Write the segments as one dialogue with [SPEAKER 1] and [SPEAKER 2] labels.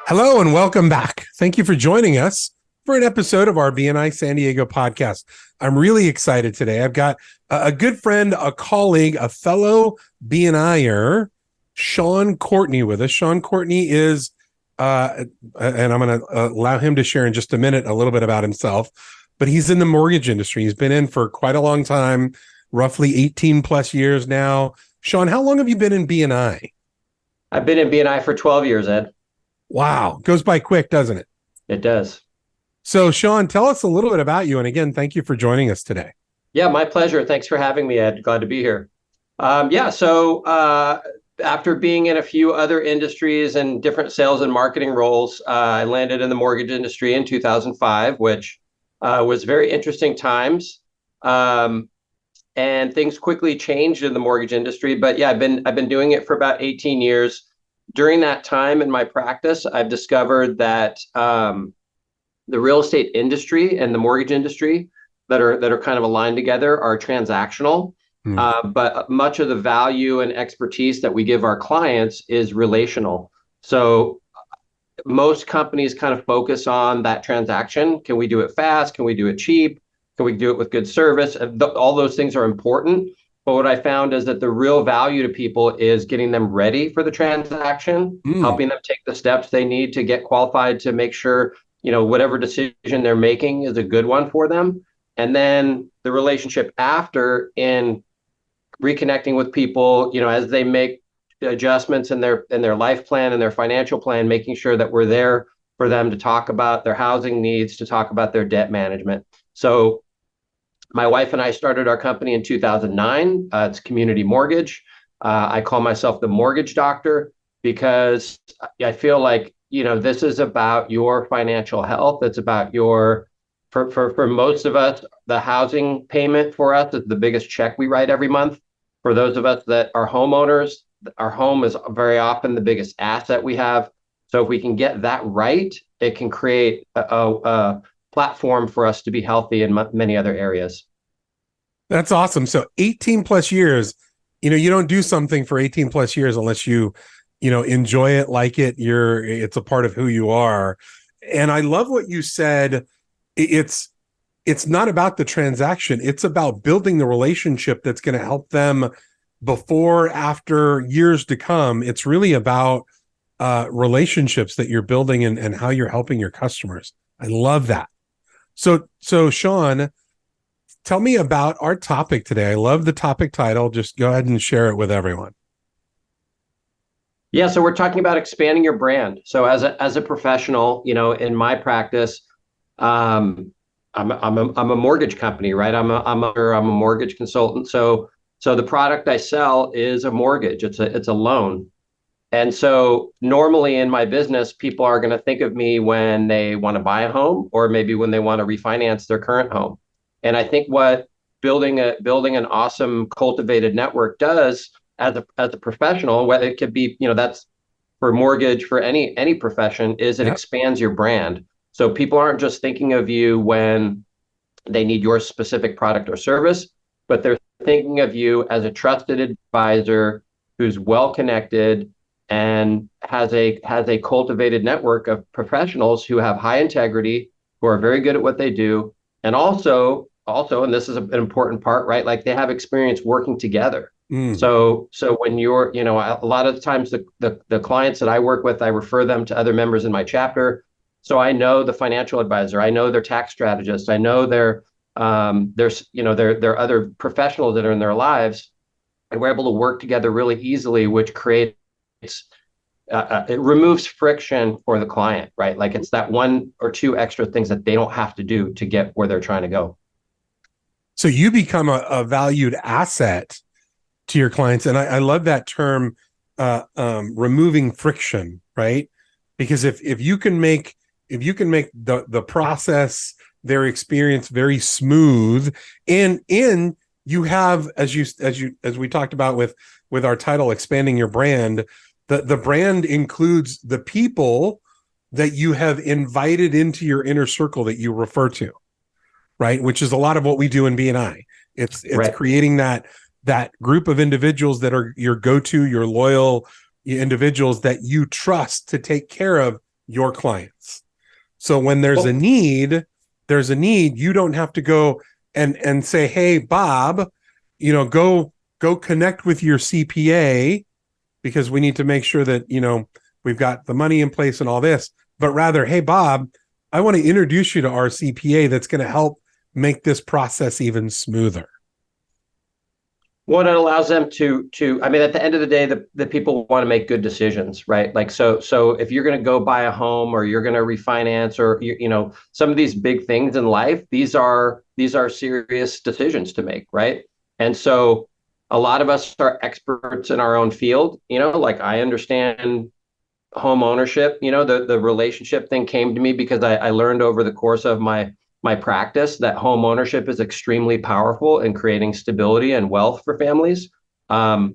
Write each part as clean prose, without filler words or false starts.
[SPEAKER 1] Hello and welcome back. Thank you for joining us for an episode of our BNI San Diego podcast. I'm really excited today. I've got a good friend, a colleague, a fellow BNIer, Sean Courtney with us. Sean Courtney is, and I'm going to allow him to share in just a minute a little bit about himself, but he's in the mortgage industry. He's been in for quite a long time, roughly 18 plus years now. Sean, how long have you been in BNI?
[SPEAKER 2] I've been in BNI for 12 years, Ed.
[SPEAKER 1] Wow. Goes by quick, doesn't it?
[SPEAKER 2] It does.
[SPEAKER 1] So, Sean, tell us a little bit about you. And again, thank you for joining us today.
[SPEAKER 2] Yeah, my pleasure. Thanks for having me, Ed. Glad to be here. So after being in a few other industries and different sales and marketing roles, I landed in the mortgage industry in 2005, which was very interesting times. And things quickly changed in the mortgage industry. But yeah, I've been doing it for about 18 years. During that time in my practice, I've discovered that the real estate industry and the mortgage industry that are kind of aligned together are transactional. But much of the value and expertise that we give our clients is relational. So most companies kind of focus on that transaction. Can we do it fast? Can we do it cheap? Can we do it with good service? All those things are important. But what I found is that the real value to people is getting them ready for the transaction, helping them take the steps they need to get qualified to make sure, whatever decision they're making is a good one for them. And then the relationship after in reconnecting with people, as they make adjustments in their life plan and their financial plan, making sure that we're there for them to talk about their housing needs, to talk about their debt management. So my wife and I started our company in 2009. It's Community Mortgage. I call myself the mortgage doctor because I feel like, this is about your financial health. It's about for most of us, the housing payment for us is the biggest check we write every month. For those of us that are homeowners, our home is very often the biggest asset we have. So if we can get that right, it can create a platform for us to be healthy in many other areas.
[SPEAKER 1] That's awesome. So 18 plus years, you don't do something for 18 plus years unless you enjoy it, like it, it's a part of who you are. And I love what you said. It's not about the transaction. It's about building the relationship that's going to help them before, after, years to come. It's really about relationships that you're building and how you're helping your customers. I love that. So Sean, tell me about our topic today. I love the topic title. Just go ahead and share it with everyone.
[SPEAKER 2] Yeah, so we're talking about expanding your brand. So as a professional, in my practice, I'm a mortgage company, right? I'm a mortgage consultant. So the product I sell is a mortgage. It's a loan. And so normally in my business, people are going to think of me when they want to buy a home or maybe when they want to refinance their current home. And I think what building an awesome cultivated network does as a professional, whether it could be, that's for mortgage, for any profession, is it expands your brand. So people aren't just thinking of you when they need your specific product or service, but they're thinking of you as a trusted advisor who's well connected and has a cultivated network of professionals who have high integrity, who are very good at what they do, and also, and this is an important part, right? Like they have experience working together. So when you're, a lot of the times the clients that I work with, I refer them to other members in my chapter. So I know the financial advisor, I know their tax strategist, I know their other professionals that are in their lives, and we're able to work together really easily, which creates it removes friction for the client, right? Like it's that one or two extra things that they don't have to do to get where they're trying to go.
[SPEAKER 1] So you become a valued asset to your clients. And I love that term, removing friction, right? Because if you can make the process, their experience very smooth, and you have, as we talked about with our title, expanding your brand, the brand includes the people that you have invited into your inner circle that you refer to, right? Which is a lot of what we do in BNI. It's right. Creating that group of individuals that are your go-to, your loyal individuals that you trust to take care of your clients. So when there's a
[SPEAKER 2] Well,
[SPEAKER 1] need, you don't have to go and say, hey, Bob, go connect with your CPA because we need to make sure that, we've got the money in place and all this, but rather, hey, Bob, I want to introduce you to our CPA that's going to help make this process even smoother.
[SPEAKER 2] what it allows them I mean, at the end of the day, the people want to make good decisions, right? Like, so if you're going to go buy a home or you're going to refinance or, some of these big things in life, these are serious decisions to make, right? And so a lot of us are experts in our own field, like I understand home ownership. The relationship thing came to me because I learned over the course of my practice that home ownership is extremely powerful in creating stability and wealth for families. And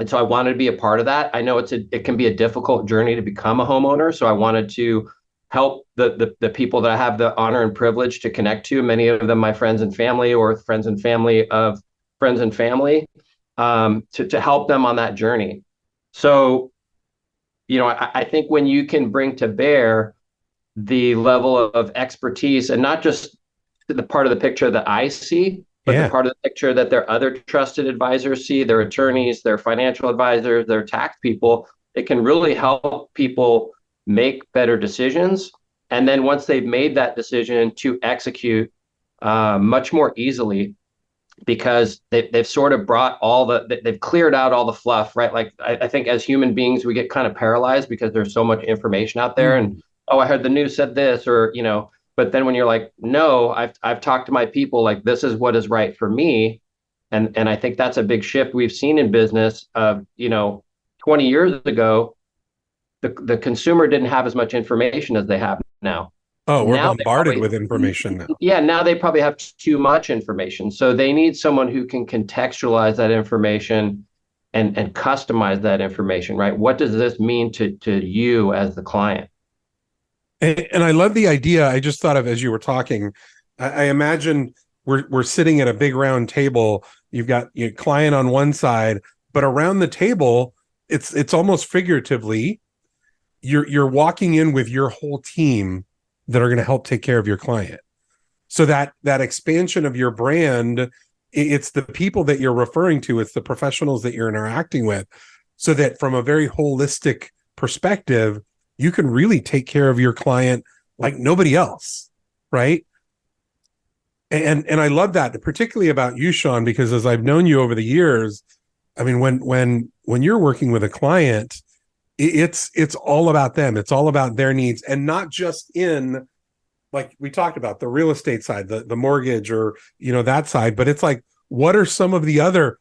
[SPEAKER 2] so I wanted to be a part of that. I know it can be a difficult journey to become a homeowner. So I wanted to help the people that I have the honor and privilege to connect to, many of them my friends and family or friends and family of friends and family, to help them on that journey. So, I think when you can bring to bear the level of expertise and not just the part of the picture that I see, but the part of the picture that their other trusted advisors see, their attorneys, their financial advisors, their tax people, it can really help people make better decisions. And then once they've made that decision to execute much more easily, because they've sort of brought they've cleared out all the fluff, right? Like I think as human beings, we get kind of paralyzed because there's so much information out there. And, oh, I heard the news said this, or, but then when you're like, no, I've talked to my people, like this is what is right for me. And I think that's a big shift we've seen in business. 20 years ago, the consumer didn't have as much information as they have now.
[SPEAKER 1] Oh, we're
[SPEAKER 2] Now
[SPEAKER 1] bombarded with information now.
[SPEAKER 2] Yeah, now they probably have too much information. So they need someone who can contextualize that information and customize that information, right? What does this mean to you as the client?
[SPEAKER 1] And I love the idea. I just thought of as you were talking, I imagine we're sitting at a big round table. You've got your client on one side, but around the table, it's almost figuratively, you're walking in with your whole team that are going to help take care of your client. So that expansion of your brand, it's the people that you're referring to, it's the professionals that you're interacting with, so that from a very holistic perspective, you can really take care of your client like nobody else, right? And I love that, particularly about you, Sean, because as I've known you over the years, I mean, when you're working with a client, it's all about them. It's all about their needs, and not just in, like we talked about, the real estate side, the mortgage, or that side, but it's like, what are some of the other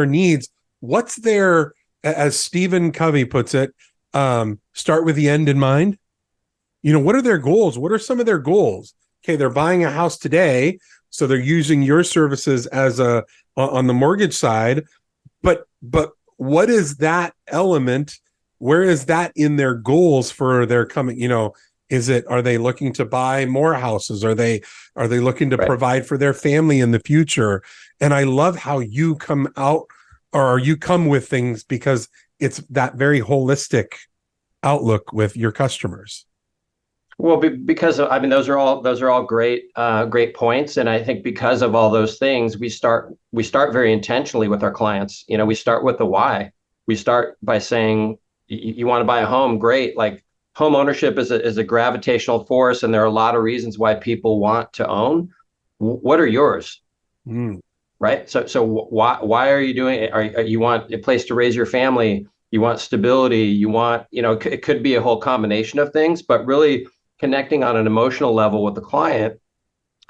[SPEAKER 1] needs? What's their, as Stephen Covey puts it, start with the end in mind. What are their goals? What are some of their goals? Okay, they're buying a house today, so they're using your services as on the mortgage side, but what is that element? Where is that in their goals for their coming? Are they looking to buy more houses? Are they looking to provide for their family in the future? And I love how you come out, or you come with things, because it's that very holistic outlook with your customers.
[SPEAKER 2] Well, because I mean, those are all great points, and I think because of all those things, we start very intentionally with our clients. We start with the why. We start by saying, you want to buy a home, great. Like, home ownership is a gravitational force, and there are a lot of reasons why people want to own. What are yours? Right. So why are you doing it? You want a place to raise your family? You want stability? You want, it could be a whole combination of things, but really connecting on an emotional level with the client.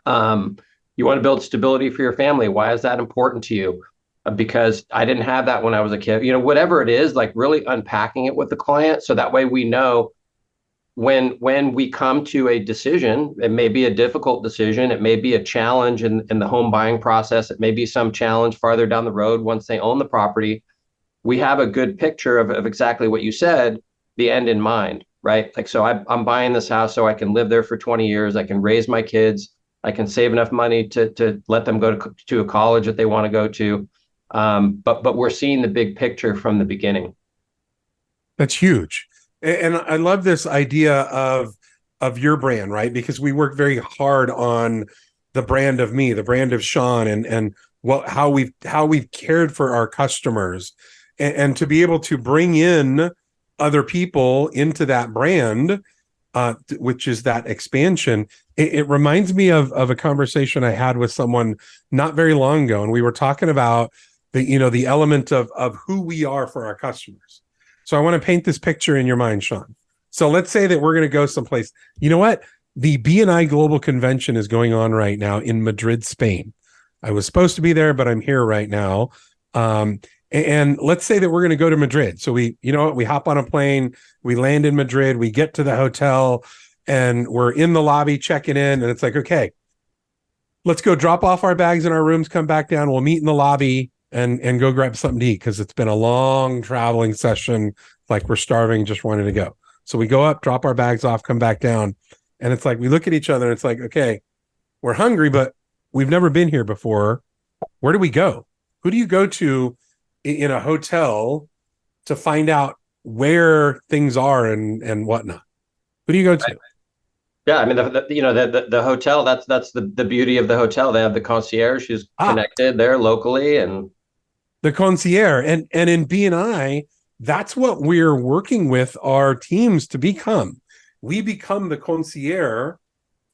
[SPEAKER 2] You want to build stability for your family. Why is that important to you? Because I didn't have that when I was a kid. Whatever it is, like really unpacking it with the client, so that way we know when we come to a decision. It may be a difficult decision. It may be a challenge in the home buying process. It may be some challenge farther down the road once they own the property. We have a good picture of exactly what you said, the end in mind, right? Like, so I'm buying this house so I can live there for 20 years. I can raise my kids. I can save enough money to let them go to a college that they want to go to. But we're seeing the big picture from the beginning.
[SPEAKER 1] That's huge. And I love this idea of your brand, right? Because we work very hard on the brand of me, the brand of Sean, and what how we've cared for our customers, and to be able to bring in other people into that brand, which is that expansion. It reminds me of a conversation I had with someone not very long ago, and we were talking about the element of who we are for our customers. So I want to paint this picture in your mind, Sean. So let's say that we're going to go someplace. You know what? The BNI Global Convention is going on right now in Madrid, Spain. I was supposed to be there, but I'm here right now. And let's say that we're going to go to Madrid. So we hop on a plane, we land in Madrid, we get to the hotel, and we're in the lobby checking in. And it's like, okay, let's go drop off our bags in our rooms, come back down. We'll meet in the lobby and go grab something to eat because it's been a long traveling session. Like we're starving, just wanted to go. So we go up, drop our bags off, come back down. And it's like, we look at each other and it's like, okay, we're hungry, but we've never been here before. Where do we go? Who do you go to in a hotel to find out where things are and whatnot? Who do you go to?
[SPEAKER 2] Yeah, I mean, the hotel. That's the beauty of the hotel. They have the concierge who's connected there locally, and
[SPEAKER 1] the concierge. And in BNI, that's what we're working with our teams to become. We become the concierge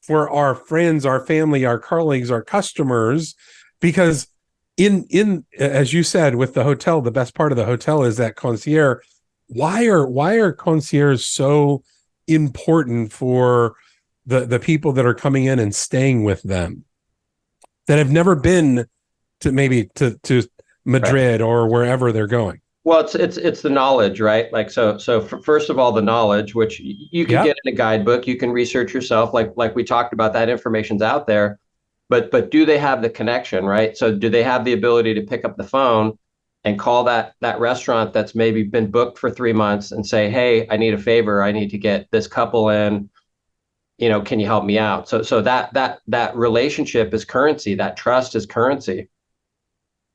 [SPEAKER 1] for our friends, our family, our colleagues, our customers, because in as you said with the hotel, the best part of the hotel is that concierge. Why are concierges so important for the people that are coming in and staying with them that have never been to Madrid, right, or wherever they're going?
[SPEAKER 2] Well, it's the knowledge, right? Like first of all, the knowledge, which you can get in a guidebook, you can research yourself, like we talked about, that information's out there. But do they have the connection, right? So do they have the ability to pick up the phone and call that restaurant that's maybe been booked for 3 months and say, hey, I need a favor. I need to get this couple in, can you help me out? So that relationship is currency. That trust is currency.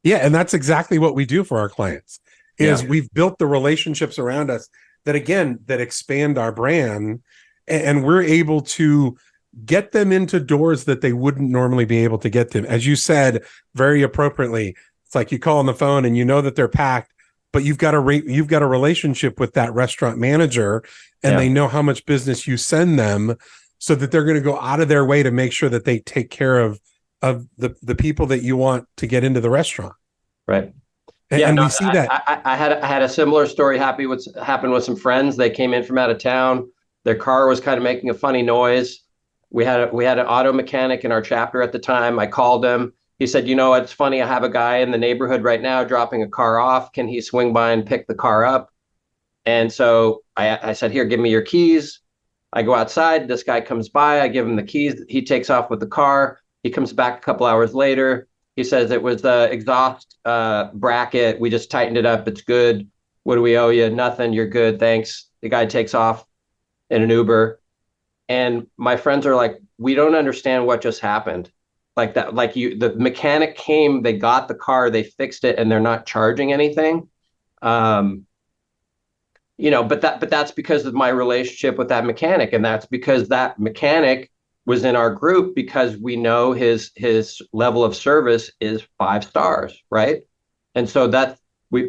[SPEAKER 1] Yeah. And that's exactly what we do for our clients is we've built the relationships around us that expand our brand, and we're able to get them into doors that they wouldn't normally be able to get them. As you said very appropriately, it's like you call on the phone and you know that they're packed, but you've got a relationship with that restaurant manager, and they know how much business you send them, so that they're going to go out of their way to make sure that they take care of the people that you want to get into the restaurant.
[SPEAKER 2] Right.
[SPEAKER 1] And we see that.
[SPEAKER 2] I had a similar story happened with some friends. They came in from out of town. Their car was kind of making a funny noise. We had an auto mechanic in our chapter at the time. I called him. He said, it's funny. I have a guy in the neighborhood right now dropping a car off. Can he swing by and pick the car up? And so I said, here, give me your keys. I go outside. This guy comes by. I give him the keys. He takes off with the car. He comes back a couple hours later. He says it was the exhaust bracket. We just tightened it up. It's good. What do we owe you? Nothing. You're good. Thanks. The guy takes off in an Uber. And my friends are like, we don't understand what just happened. Like that, the mechanic came, they got the car, they fixed it, and they're not charging anything. But that's because of my relationship with that mechanic. And that's because that mechanic was in our group because we know his level of service is 5 stars, right? And so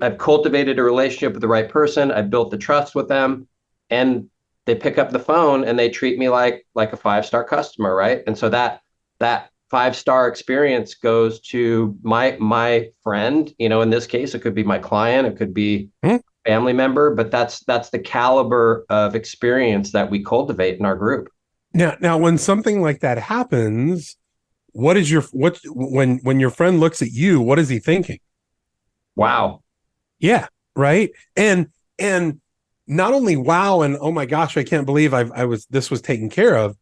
[SPEAKER 2] I've cultivated a relationship with the right person. I've built the trust with them, and they pick up the phone and they treat me like a 5-star customer, right? And so that 5-star experience goes to my friend. In this case, it could be my client, it could be a family member, but that's the caliber of experience that we cultivate in our group.
[SPEAKER 1] Now, when something like that happens, when your friend looks at you, what is he thinking?
[SPEAKER 2] Wow.
[SPEAKER 1] Yeah, right. And not only wow and oh my gosh, I can't believe this was taken care of,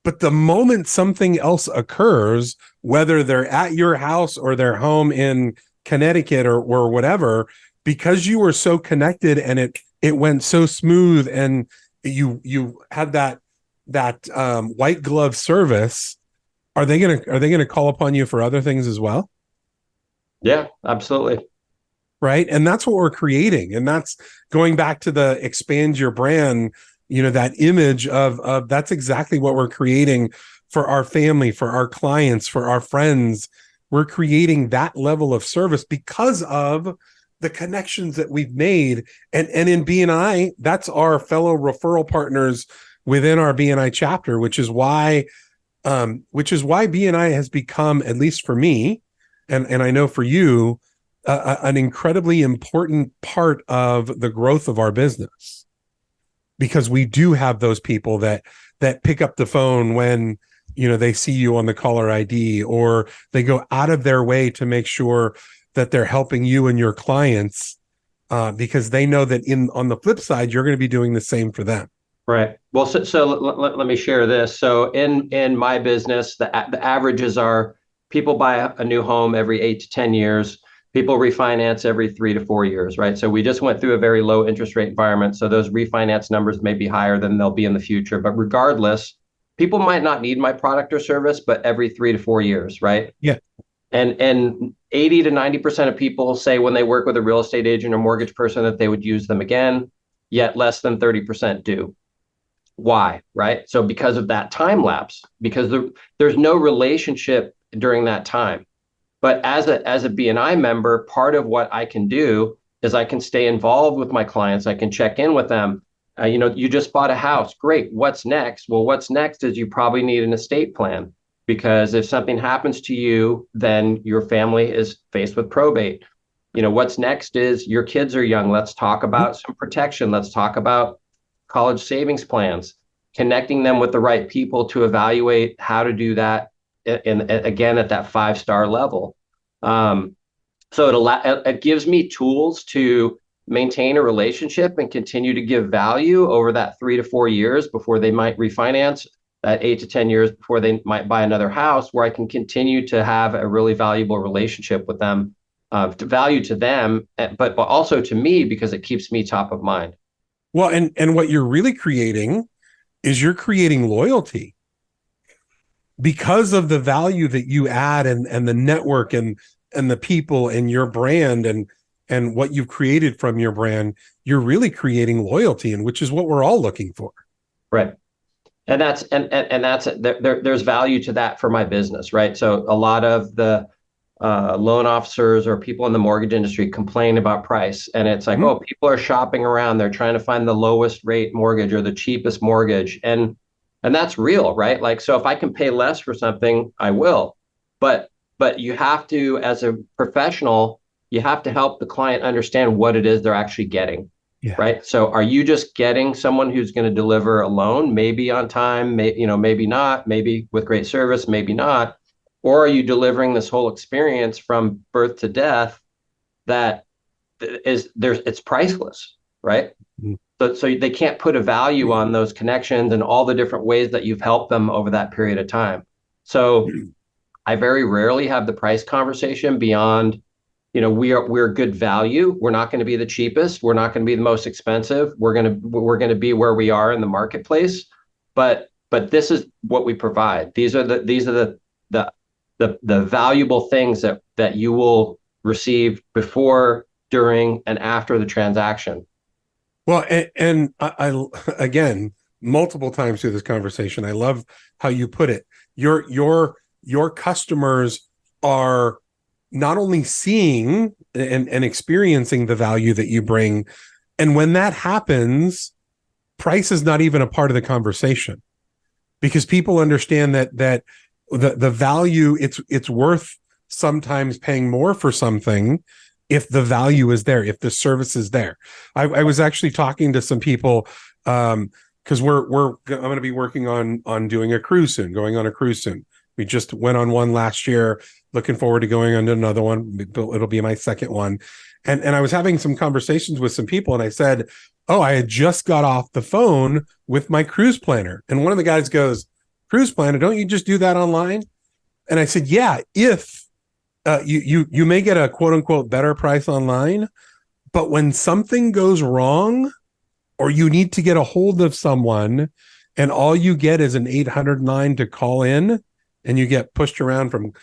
[SPEAKER 1] but the moment something else occurs, whether they're at your house or they're home in Connecticut or whatever, because you were so connected and it went so smooth, and you had that white glove service, are they gonna call upon you for other things as well?
[SPEAKER 2] Yeah, absolutely.
[SPEAKER 1] right? And that's what we're creating. And that's going back to the expand your brand, that image of that's exactly what we're creating for our family, for our clients, for our friends. We're creating that level of service because of the connections that we've made. And in BNI, that's our fellow referral partners within our BNI chapter, which is why BNI has become, at least for me, and I know for you, an incredibly important part of the growth of our business, because we do have those people that pick up the phone when they see you on the caller ID, or they go out of their way to make sure that they're helping you and your clients, because they know that on the flip side, you're going to be doing the same for them.
[SPEAKER 2] Right. Well, so let me share this. So in my business, the averages are people buy a new home every 8 to 10 years. People refinance every 3 to 4 years, right? So we just went through a very low interest rate environment. So those refinance numbers may be higher than they'll be in the future. But regardless, people might not need my product or service, but every 3 to 4 years, right?
[SPEAKER 1] Yeah.
[SPEAKER 2] And 80 to 90% of people say when they work with a real estate agent or mortgage person that they would use them again, yet less than 30% do. Why, right? So because of that time lapse, because there's no relationship during that time. But as a BNI member, part of what I can do is I can stay involved with my clients. I can check in with them. You just bought a house. Great. What's next? Well, what's next is you probably need an estate plan, because if something happens to you, then your family is faced with probate. What's next is your kids are young. Let's talk about some protection. Let's talk about college savings plans, connecting them with the right people to evaluate how to do that, and again at that 5-star level. So it gives me tools to maintain a relationship and continue to give value over that 3 to 4 years before they might refinance, that 8 to 10 years before they might buy another house, where I can continue to have a really valuable relationship with them, value to them, but also to me, because it keeps me top of mind.
[SPEAKER 1] Well, and what you're really creating is you're creating loyalty because of the value that you add, and the network and the people and your brand and what you've created from your brand. You're really creating loyalty, and which is what we're all looking for.
[SPEAKER 2] Right. And there's value to that for my business, right? So a lot of the loan officers or people in the mortgage industry complain about price, and it's like, oh, people are shopping around, they're trying to find the lowest rate mortgage or the cheapest mortgage, and that's real, right? Like, so if I can pay less for something, I will, but you have to, as a professional, you have to help the client understand what it is they're actually getting. Yeah. Right. So are you just getting someone who's going to deliver a loan, maybe on time, maybe not, maybe with great service, maybe not? Or are you delivering this whole experience from birth to death that it's priceless, right? Mm-hmm. So they can't put a value on those connections and all the different ways that you've helped them over that period of time. So I very rarely have the price conversation beyond, we're good value. We're not going to be the cheapest. We're not going to be the most expensive. We're going to be where we are in the marketplace. But this is what we provide. These are the valuable things that you will receive before, during, and after the transaction.
[SPEAKER 1] Well, and I again, multiple times through this conversation, I love how you put it. Your customers are not only seeing and experiencing the value that you bring, and when that happens, price is not even a part of the conversation, because people understand that the value, it's worth sometimes paying more for something if the value is there, if the service is there. I was actually talking to some people, because I'm going to be working on doing a cruise soon, going on a cruise soon. We just went on one last year, looking forward to going on another one. It'll be my second one. And I was having some conversations with some people, and I said, oh, I had just got off the phone with my cruise planner. And one of the guys goes, cruise planner, don't you just do that online? And I said, yeah, if you may get a quote unquote better price online, but when something goes wrong or you need to get a hold of someone and all you get is an 800 line to call in, and you get pushed around from,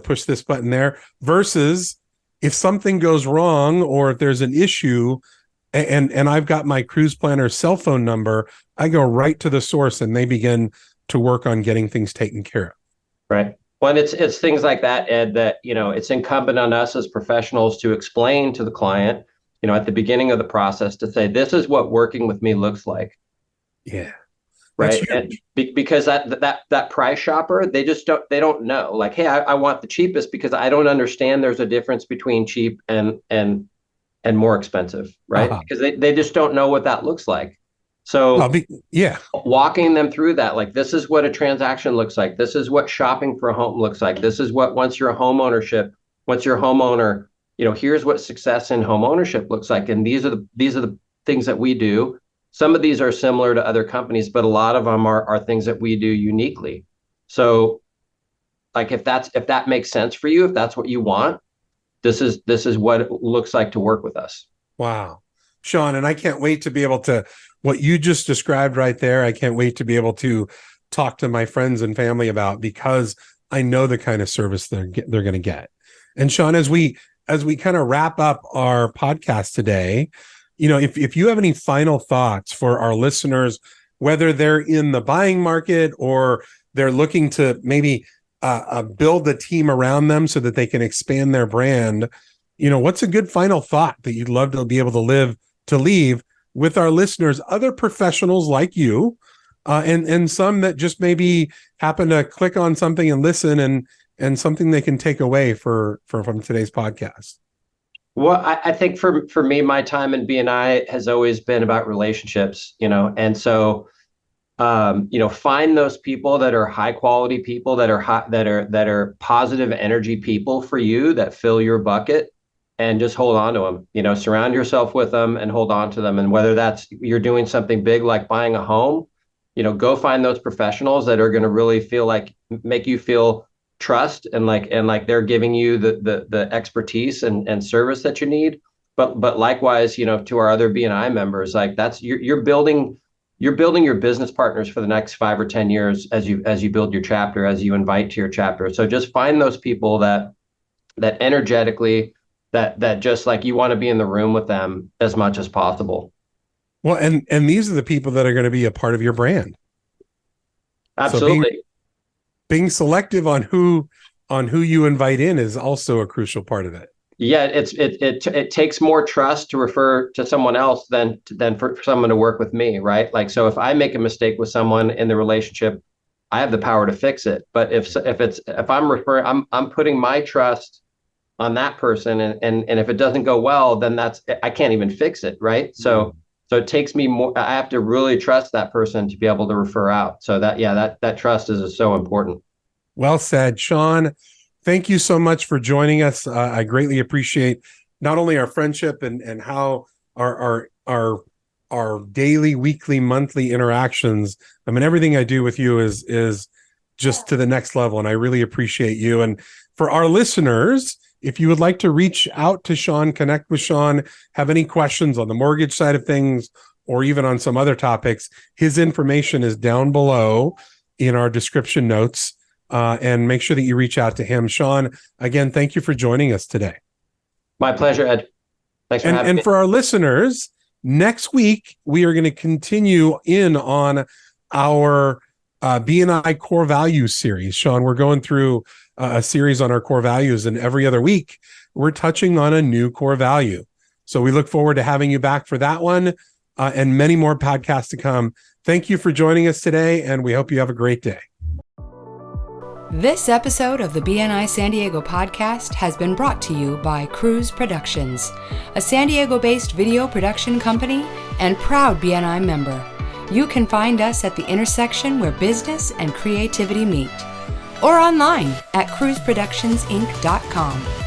[SPEAKER 1] push this button there, versus if something goes wrong or if there's an issue, and I've got my cruise planner's cell phone number, I go right to the source and they begin to work on getting things taken care of.
[SPEAKER 2] Right. Well, and it's things like that, Ed, that, it's incumbent on us as professionals to explain to the client, at the beginning of the process, to say, this is what working with me looks like.
[SPEAKER 1] Yeah.
[SPEAKER 2] Right. And because that price shopper, they don't know, like, hey, I want the cheapest because I don't understand there's a difference between cheap and more expensive. Right. Because they just don't know what that looks like. So walking them through that, like, this is what a transaction looks like. This is what shopping for a home looks like. This is what, once you're a homeowner, here's what success in home ownership looks like. And these are the things that we do. Some of these are similar to other companies, but a lot of them are things that we do uniquely. So, like, if that makes sense for you, if that's what you want, this is what it looks like to work with us.
[SPEAKER 1] Wow. Sean, and I can't wait to be able to, what you just described right there, I can't wait to be able to talk to my friends and family about, because I know the kind of service they're going to get. And Sean, as we kind of wrap up our podcast today, if you have any final thoughts for our listeners, whether they're in the buying market or they're looking to maybe build a team around them so that they can expand their brand, what's a good final thought that you'd love to be able to leave with our listeners, other professionals like you, and some that just maybe happen to click on something and listen, and something they can take away from today's podcast?
[SPEAKER 2] Well, I think for me, my time in BNI has always been about relationships, and so, find those people that are high quality people, that are positive energy people for you, that fill your bucket, and just hold on to them. Surround yourself with them and hold on to them. And whether that's you're doing something big like buying a home, go find those professionals that are going to really make you feel trust and like they're giving you the expertise and service that you need. But likewise, to our other BNI members, like, that's you're building your business partners for the next 5 or 10 years as you build your chapter, as you invite to your chapter. So just find those people that energetically, that just, like, you want to be in the room with them as much as possible.
[SPEAKER 1] Well, and these are the people that are going to be a part of your brand.
[SPEAKER 2] Absolutely.
[SPEAKER 1] So being selective on who you invite in is also a crucial part of it.
[SPEAKER 2] Yeah, it takes more trust to refer to someone else than for someone to work with me, right? Like, so if I make a mistake with someone in the relationship, I have the power to fix it. But if I'm referring, I'm putting my trust on that person, and if it doesn't go well, then I can't even fix it, right? So it takes me more. I have to really trust that person to be able to refer out. So that trust is so important.
[SPEAKER 1] Well said, Sean. Thank you so much for joining us. I greatly appreciate not only our friendship and how our daily, weekly, monthly interactions. I mean, everything I do with you is just to the next level, and I really appreciate you. And for our listeners, if you would like to reach out to Sean, connect with Sean, have any questions on the mortgage side of things, or even on some other topics, his information is down below in our description notes. And make sure that you reach out to him. Sean, again, thank you for joining us today. My pleasure, Ed. Thanks for having me. And for our listeners, next week, we are going to continue in on our BNI core values series. Sean, we're going through a series on our core values, and every other week, we're touching on a new core value. So we look forward to having you back for that one and many more podcasts to come. Thank you for joining us today, and we hope you have a great day.
[SPEAKER 3] This episode of the BNI San Diego Podcast has been brought to you by Cruise Productions, a San Diego-based video production company and proud BNI member. You can find us at the intersection where business and creativity meet, or online at cruiseproductionsinc.com.